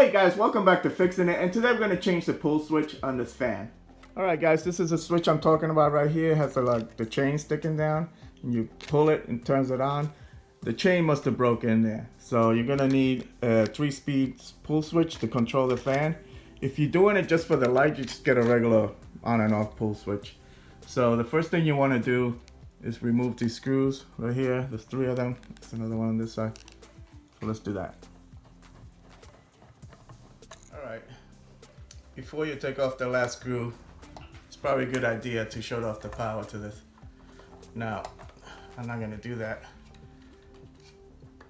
Hey guys, welcome back to Fixin' It, and today we're going to change the pull switch on this fan. Alright guys, this is the switch I'm talking about right here. It has the chain sticking down, and you pull it and turns it on. The chain must have broken in there, so you're going to need a 3-speed pull switch to control the fan. If you're doing it just for the light, you just get a regular on and off pull switch. So the first thing you want to do is remove these screws right here. There's 3 of them. There's another one on this side. So let's do that. Alright, before you take off the last screw, it's probably a good idea to shut off the power to this. Now, I'm not going to do that,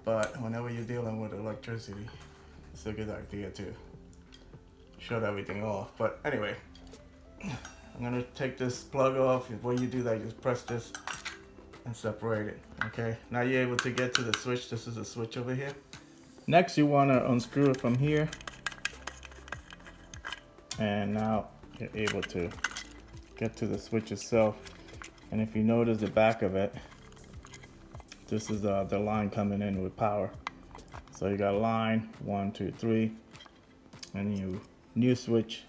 but whenever you're dealing with electricity, it's a good idea to shut everything off. But anyway, I'm going to take this plug off. When you do that, you just press this and separate it. Okay, now you're able to get to the switch. This is a switch over here. Next, you want to unscrew it from here. And now you're able to get to the switch itself. And if you notice the back of it, this is the line coming in with power. So you got line 1, 2, 3, and new switch.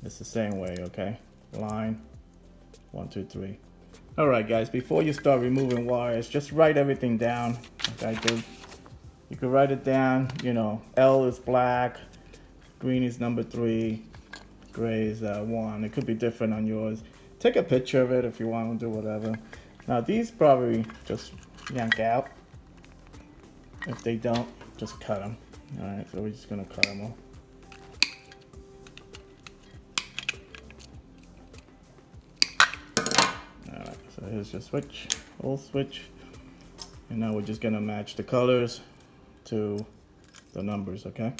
It's the same way, okay? Line 1, 2, 3. All right, guys. Before you start removing wires, just write everything down, like I did. You can write it down. You know, L is black, green is number 3. Gray is 1. It could be different on yours. Take a picture of it if you want to do whatever. Now these probably just yank out. If they don't, just cut them. Alright, so we're just going to cut them all. Alright, so here's your switch, old switch. And now we're just going to match the colors to the numbers, okay?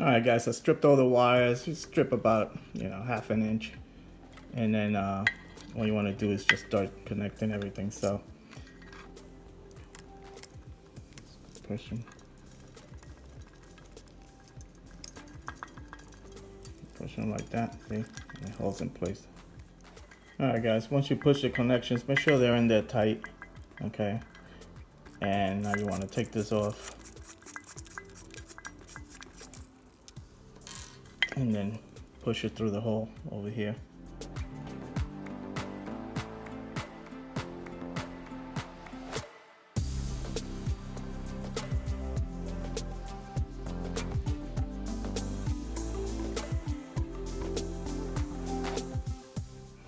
Alright guys, I stripped all the wires. You strip about, half an inch. And then what you want to do is just start connecting everything. So push them. Push them like that, see? And it holds in place. Alright guys, once you push the connections, make sure they're in there tight. Okay. And now you want to take this off. And then push it through the hole over here.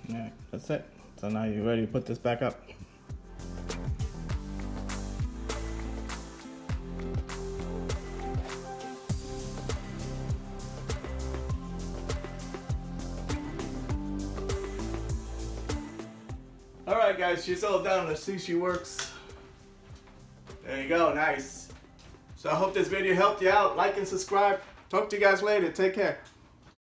Alright, that's it. So now you're ready to put this back up. Alright guys, she's all done. Let's see she works. There you go, nice. So I hope this video helped you out. Like and subscribe. Talk to you guys later. Take care.